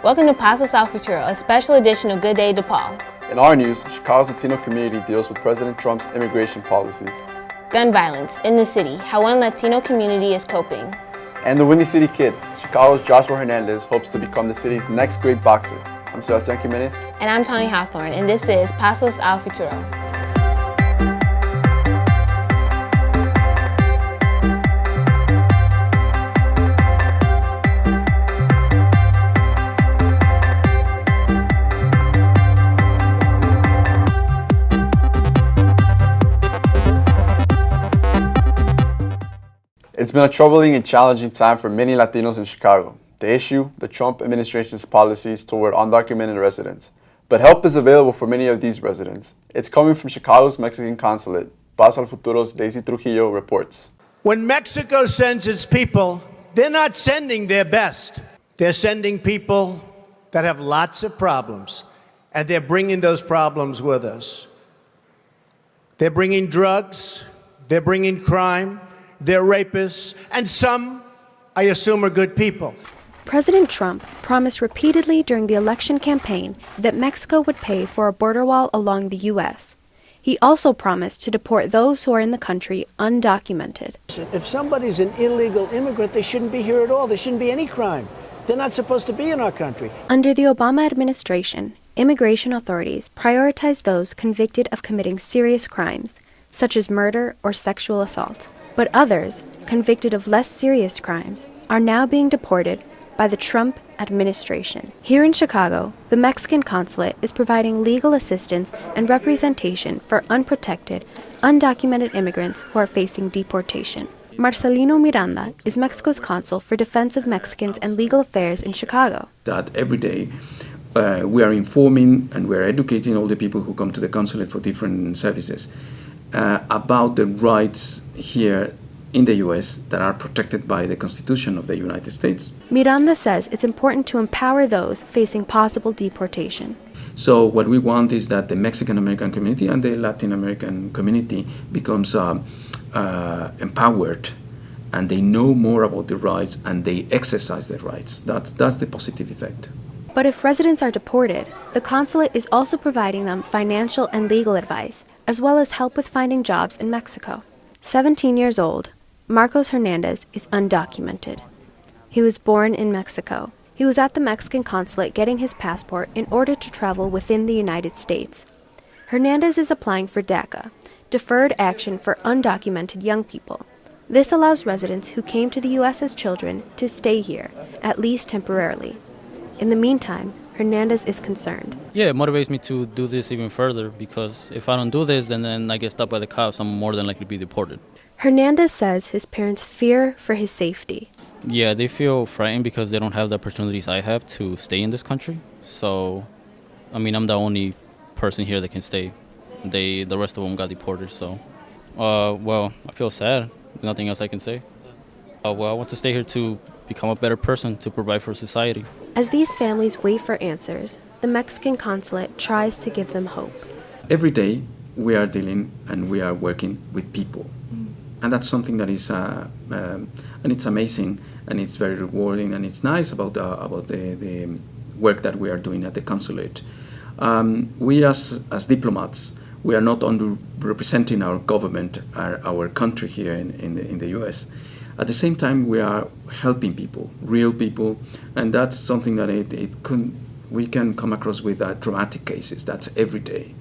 Welcome to Pasos Futuro, a special edition of Good Day DePaul. In our news, Chicago's Latino community deals with President Trump's immigration policies. Gun violence in the city, how one Latino community is coping. And the Windy City Kid, Chicago's Joshua Hernandez, hopes to become the city's next great boxer. I'm Sebastian Jimenez. And I'm Tony Hawthorne, and this is Pasos Futuro. It's been a troubling and challenging time for many Latinos in Chicago. The issue, the Trump administration's policies toward undocumented residents. But help is available for many of these residents. It's coming from Chicago's Mexican consulate. Pasos Futuro's Daisy Trujillo reports. When Mexico sends its people, they're not sending their best. They're sending people that have lots of problems, and they're bringing those problems with us. They're bringing drugs, they're bringing crime, they're rapists, and some, I assume, are good people. President Trump promised repeatedly during the election campaign that Mexico would pay for a border wall along the U.S. He also promised to deport those who are in the country undocumented. If somebody's an illegal immigrant, they shouldn't be here at all. There shouldn't be any crime. They're not supposed to be in our country. Under the Obama administration, immigration authorities prioritized those convicted of committing serious crimes, such as murder or sexual assault. But others, convicted of less serious crimes, are now being deported by the Trump administration. Here in Chicago, the Mexican consulate is providing legal assistance and representation for unprotected, undocumented immigrants who are facing deportation. Marcelino Miranda is Mexico's consul for Defense of Mexicans and Legal Affairs in Chicago. That every day we are informing and we are educating all the people who come to the consulate for different services about the rights here in the U.S. that are protected by the Constitution of the United States. Miranda says it's important to empower those facing possible deportation. So what we want is that the Mexican-American community and the Latin American community becomes empowered, and they know more about the rights and they exercise their rights. That's the positive effect. But if residents are deported, the consulate is also providing them financial and legal advice, as well as help with finding jobs in Mexico. 17 years old, Marcos Hernandez is undocumented. He was born in Mexico. He was at the Mexican consulate getting his passport in order to travel within the United States. Hernandez is applying for DACA, Deferred Action for Undocumented Young People. This allows residents who came to the U.S. as children to stay here, at least temporarily. In the meantime, Hernandez is concerned. Yeah, it motivates me to do this even further, because if I don't do this, then I get stopped by the cops, I'm more than likely to be deported. Hernandez says his parents fear for his safety. Yeah, they feel frightened because they don't have the opportunities I have to stay in this country. So, I'm the only person here that can stay. The rest of them got deported, so. Well, I feel sad. Nothing else I can say. I want to stay here to become a better person, to provide for society. As these families wait for answers, the Mexican consulate tries to give them hope. Every day we are dealing and we are working with people. And that's something that is, and it's amazing, and it's very rewarding, and it's nice about the work that we are doing at the consulate. We as diplomats, we are not only representing our government, our country here in the U.S. At the same time, we are helping people, real people, and that's something that we can come across with dramatic cases. That's every day.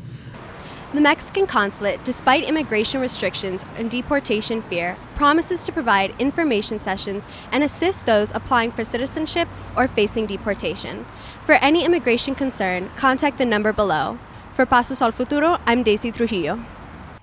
The Mexican consulate, despite immigration restrictions and deportation fear, promises to provide information sessions and assist those applying for citizenship or facing deportation. For any immigration concern, contact the number below. For Pasos al Futuro, I'm Daisy Trujillo.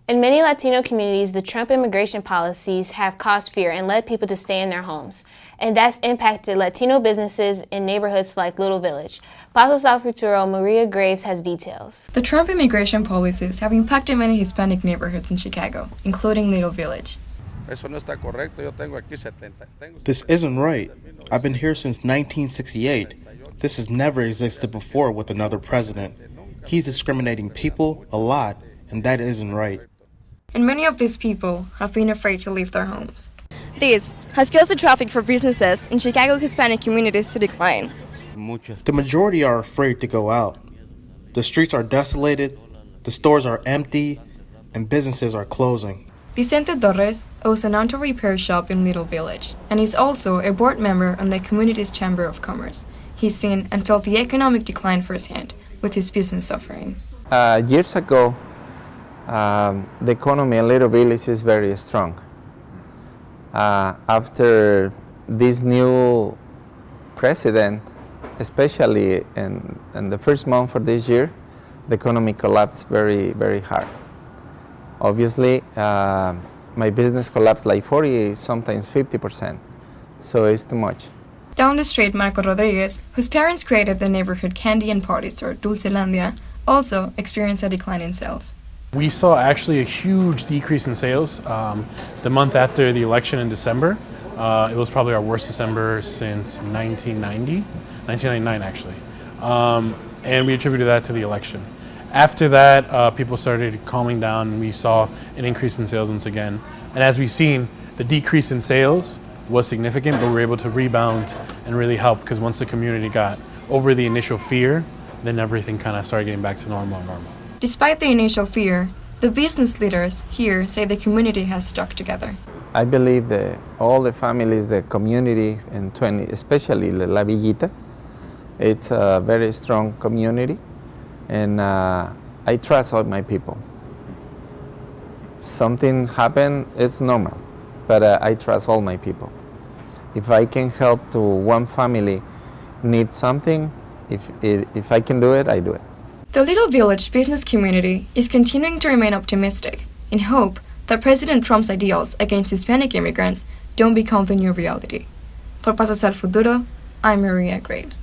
In many Latino communities, the Trump immigration policies have caused fear and led people to stay in their homes. And that's impacted Latino businesses in neighborhoods like Little Village. Pasos Futuro, Maria Graves has details. The Trump immigration policies have impacted many Hispanic neighborhoods in Chicago, including Little Village. This isn't right. I've been here since 1968. This has never existed before with another president. He's discriminating people a lot, and that isn't right. And many of these people have been afraid to leave their homes. This has caused the traffic for businesses in Chicago Hispanic communities to decline. The majority are afraid to go out. The streets are desolated, the stores are empty, and businesses are closing. Vicente Torres owns an auto repair shop in Little Village and is also a board member on the community's Chamber of Commerce. He's seen and felt the economic decline firsthand, with his business suffering. Years ago, the economy in Little Village is very strong. After this new president, especially in the first month of this year, the economy collapsed very, very hard. Obviously, my business collapsed like 40, sometimes 50%, so it's too much. Down the street, Marco Rodriguez, whose parents created the neighborhood candy and party store Dulcelandia, also experienced a decline in sales. We saw actually a huge decrease in sales the month after the election in December. It was probably our worst December since 1999 actually. And we attributed that to the election. After that, people started calming down and we saw an increase in sales once again. And as we've seen, the decrease in sales was significant, but we were able to rebound and really help because once the community got over the initial fear, then everything kind of started getting back to normal. Despite the initial fear, the business leaders here say the community has stuck together. I believe that all the families, the community, especially La Villita, it's a very strong community, and I trust all my people. Something happened, it's normal, but I trust all my people. If I can help to one family need something, if I can do it, I do it. The Little Village business community is continuing to remain optimistic in hope that President Trump's ideals against Hispanic immigrants don't become the new reality. For Pasos al Futuro, I'm Maria Graves.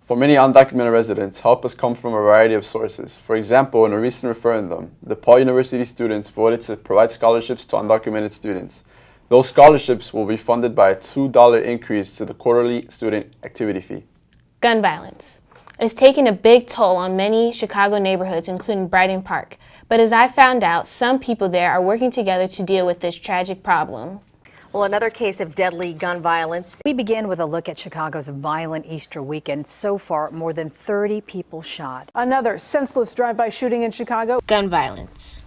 For many undocumented residents, help has come from a variety of sources. For example, in a recent referendum, DePaul University students voted to provide scholarships to undocumented students. Those scholarships will be funded by a $2 increase to the quarterly student activity fee. Gun violence. It's taken a big toll on many Chicago neighborhoods, including Brighton Park. But as I found out, some people there are working together to deal with this tragic problem. Well, another case of deadly gun violence. We begin with a look at Chicago's violent Easter weekend. So far, more than 30 people shot. Another senseless drive-by shooting in Chicago. Gun violence.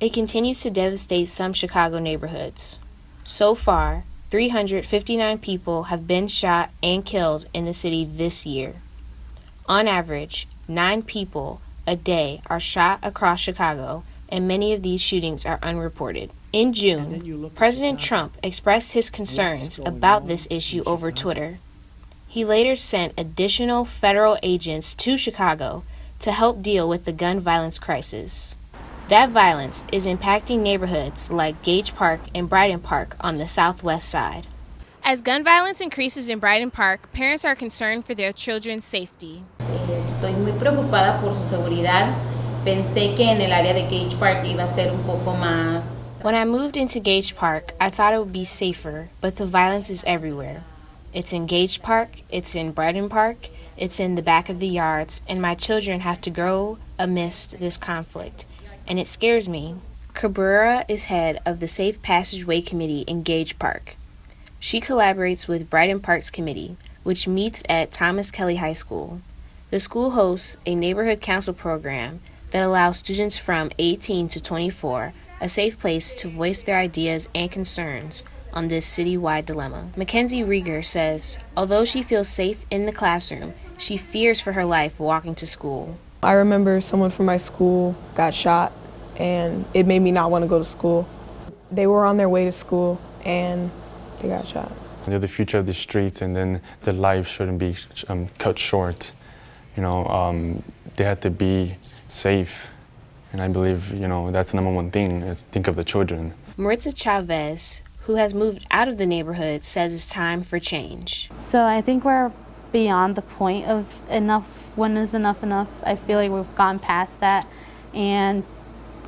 It continues to devastate some Chicago neighborhoods. So far, 359 people have been shot and killed in the city this year. On average, 9 people a day are shot across Chicago, and many of these shootings are unreported. In June, President Trump expressed his concerns about this issue over Twitter. He later sent additional federal agents to Chicago to help deal with the gun violence crisis. That violence is impacting neighborhoods like Gage Park and Brighton Park on the southwest side. As gun violence increases in Brighton Park, parents are concerned for their children's safety. Estoy muy preocupada por su seguridad. Pensé que en el área de Gage Park iba a ser un poco más. When I moved into Gage Park, I thought it would be safer, but the violence is everywhere. It's in Gage Park, it's in Brighton Park, it's in the back of the yards, and my children have to grow amidst this conflict, and it scares me. Cabrera is head of the Safe Passageway Committee in Gage Park. She collaborates with Brighton Park's committee, which meets at Thomas Kelly High School. The school hosts a neighborhood council program that allows students from 18 to 24 a safe place to voice their ideas and concerns on this citywide dilemma. Mackenzie Rieger says, although she feels safe in the classroom, she fears for her life walking to school. I remember someone from my school got shot, and it made me not want to go to school. They were on their way to school, and they got shot. They're the future of the streets, and then their lives shouldn't be cut short. You know, they had to be safe. And I believe, you know, that's the number one thing, is think of the children. Maritza Chavez, who has moved out of the neighborhood, says it's time for change. So I think we're beyond the point of enough. When is enough enough? I feel like we've gone past that. And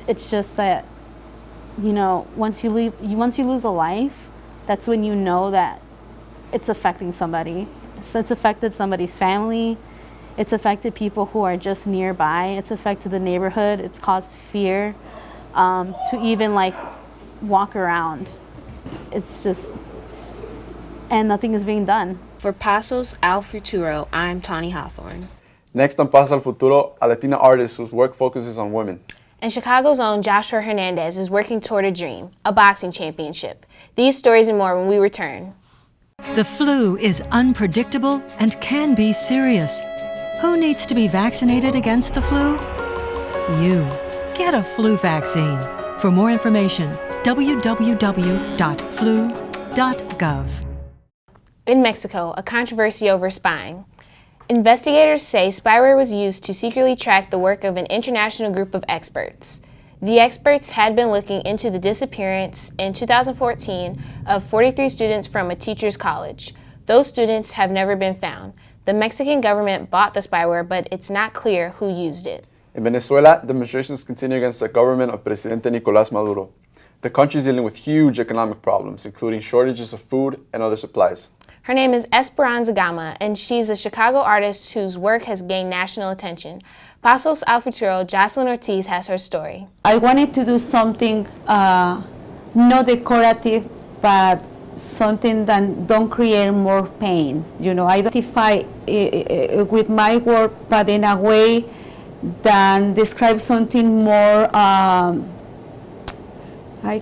it's just that, you know, once you lose a life, that's when you know that it's affecting somebody. So it's affected somebody's family. It's affected people who are just nearby. It's affected the neighborhood. It's caused fear to even like walk around. It's just, and nothing is being done. For Pasos al Futuro, I'm Tani Hawthorne. Next on Pasos al Futuro, a Latina artist whose work focuses on women. And Chicago's own Joshua Hernandez is working toward a dream, a boxing championship. These stories and more when we return. The flu is unpredictable and can be serious. Who needs to be vaccinated against the flu? You. Get a flu vaccine. For more information, www.flu.gov. In Mexico, a controversy over spying. Investigators say spyware was used to secretly track the work of an international group of experts. The experts had been looking into the disappearance in 2014 of 43 students from a teacher's college. Those students have never been found. The Mexican government bought the spyware, but it's not clear who used it. In Venezuela, demonstrations continue against the government of Presidente Nicolás Maduro. The country is dealing with huge economic problems, including shortages of food and other supplies. Her name is Esperanza Gama, and she's a Chicago artist whose work has gained national attention. Pasos al Futuro, Jocelyn Ortiz has her story. I wanted to do something not decorative, but something that don't create more pain. You know, I identify with my work, but in a way that describes something more, I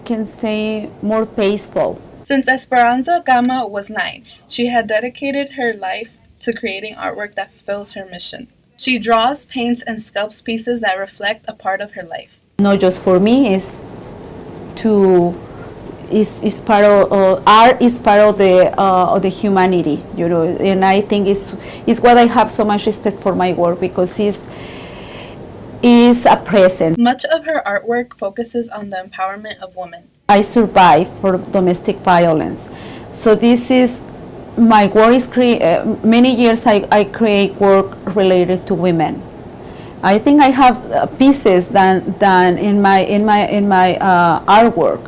can say, more peaceful. Since Esperanza Gama was 9, she had dedicated her life to creating artwork that fulfills her mission. She draws, paints, and sculpts pieces that reflect a part of her life. Not just for me, is part of art is part of the humanity, you know, and I think it's what I have so much respect for my work, because it's a present. Much of her artwork focuses on the empowerment of women. I survived for domestic violence, so this is my work. Is many years I create work related to women. I think I have pieces than in my artwork.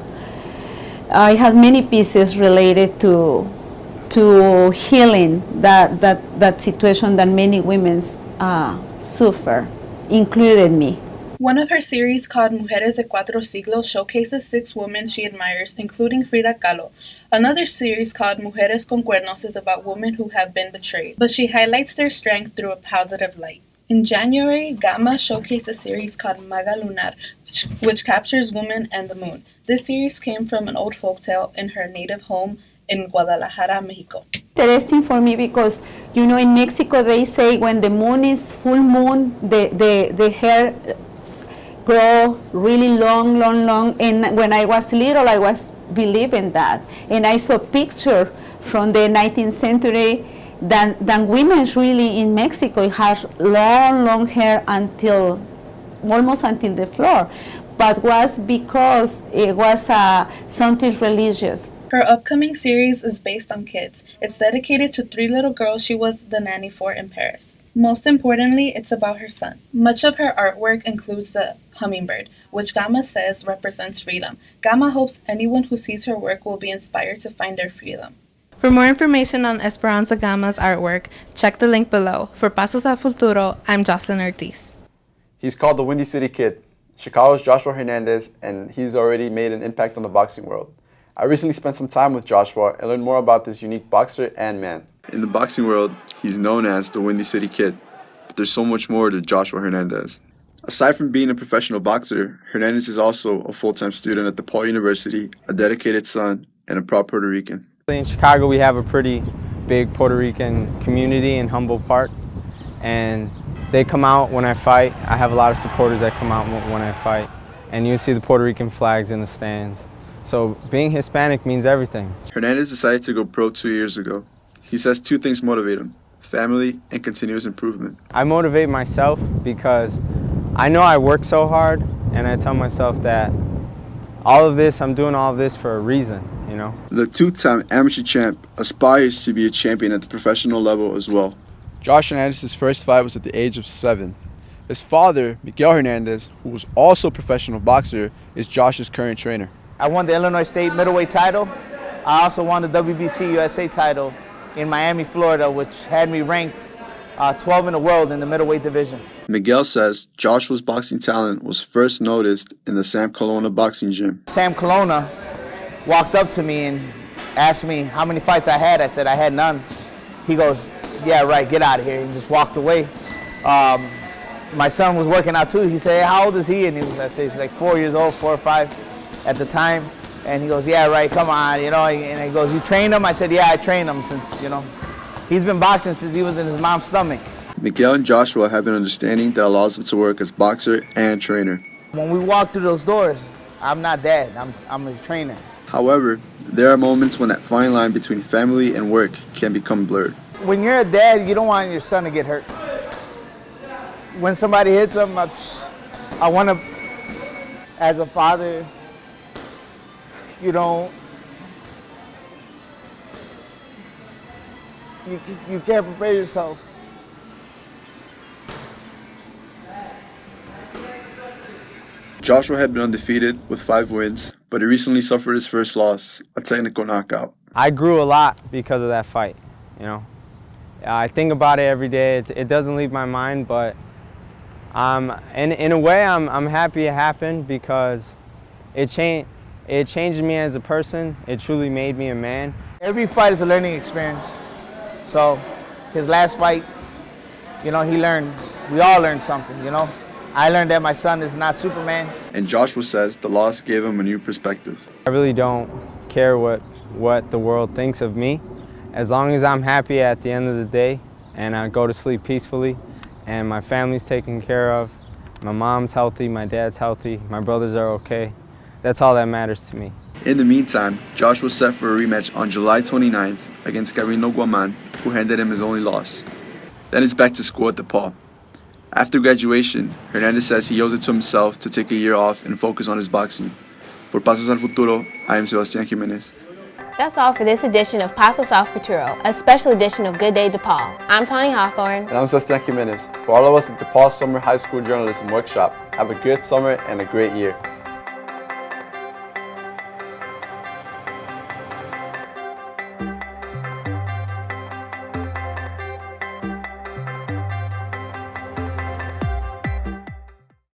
I have many pieces related to healing that situation that many women suffer, including me. One of her series, called Mujeres de Cuatro Siglos, showcases 6 women she admires, including Frida Kahlo. Another series, called Mujeres con Cuernos, is about women who have been betrayed, but she highlights their strength through a positive light. In January, Gama showcased a series called Maga Lunar, which captures women and the moon. This series came from an old folktale in her native home in Guadalajara, Mexico. Interesting for me because, you know, in Mexico they say when the moon is full moon, the hair grow really long, and when I was little I was believing that, and I saw a picture from the 19th century that women really in Mexico have long hair almost until the floor, but was because it was something religious. Her upcoming series is based on kids. It's dedicated to 3 little girls she was the nanny for in Paris. Most importantly, it's about her son. Much of her artwork includes the hummingbird, which Gama says represents freedom. Gama hopes anyone who sees her work will be inspired to find their freedom. For more information on Esperanza Gama's artwork, check the link below. For Pasos al Futuro, I'm Jocelyn Ortiz. He's called the Windy City Kid, Chicago's Joshua Hernandez, and he's already made an impact on the boxing world. I recently spent some time with Joshua and learned more about this unique boxer and man. In the boxing world, he's known as the Windy City Kid, but there's so much more to Joshua Hernandez. Aside from being a professional boxer, Hernandez is also a full-time student at DePaul University, a dedicated son, and a proud Puerto Rican. In Chicago, we have a pretty big Puerto Rican community in Humboldt Park, and they come out when I fight. I have a lot of supporters that come out when I fight, and you see the Puerto Rican flags in the stands. So being Hispanic means everything. Hernandez decided to go pro 2 years ago. He says 2 things motivate him: family and continuous improvement. I motivate myself because I know I work so hard, and I tell myself that I'm doing all of this for a reason, you know? The 2-time amateur champ aspires to be a champion at the professional level as well. Josh Hernandez's first fight was at the age of 7. His father, Miguel Hernandez, who was also a professional boxer, is Josh's current trainer. I won the Illinois State middleweight title. I also won the WBC USA title in Miami, Florida, which had me ranked 12 in the world in the middleweight division. Miguel says Joshua's boxing talent was first noticed in the Sam Colonna boxing gym. Sam Colonna walked up to me and asked me how many fights I had. I said I had none. he goes, yeah, right, get out of here. He just walked away. My son was working out too. He said, hey, how old is he? And he was, I say, he's like 4 years old, 4 or 5 at the time. And he goes, yeah, right, come on, you know. And he goes, you trained him? I said, yeah, I trained him since, you know, he's been boxing since he was in his mom's stomach. Miguel and Joshua have an understanding that allows them to work as boxer and trainer. When we walk through those doors, I'm not dad, I'm a trainer. However, there are moments when that fine line between family and work can become blurred. When you're a dad, you don't want your son to get hurt. When somebody hits him, I want to, as a father, you don't, you can't prepare yourself. Joshua had been undefeated with 5 wins, but he recently suffered his first loss, a technical knockout. I grew a lot because of that fight, you know. I think about it every day. It doesn't leave my mind, but in a way, I'm happy it happened because it changed me as a person. It truly made me a man. Every fight is a learning experience. So his last fight, you know, he learned, we all learned something, you know. I learned that my son is not Superman. And Joshua says the loss gave him a new perspective. I really don't care what the world thinks of me. As long as I'm happy at the end of the day and I go to sleep peacefully and my family's taken care of, my mom's healthy, my dad's healthy, my brothers are okay, that's all that matters to me. In the meantime, Josh was set for a rematch on July 29th against Carino Guaman, who handed him his only loss. Then it's back to school at DePaul. After graduation, Hernandez says he owes it to himself to take a year off and focus on his boxing. For Pasos al Futuro, I am Sebastián Jiménez. That's all for this edition of Pasos al Futuro, a special edition of Good Day DePaul. I'm Tawny Hawthorne. And I'm Sebastián Jiménez. For all of us at DePaul Summer High School Journalism Workshop, have a good summer and a great year.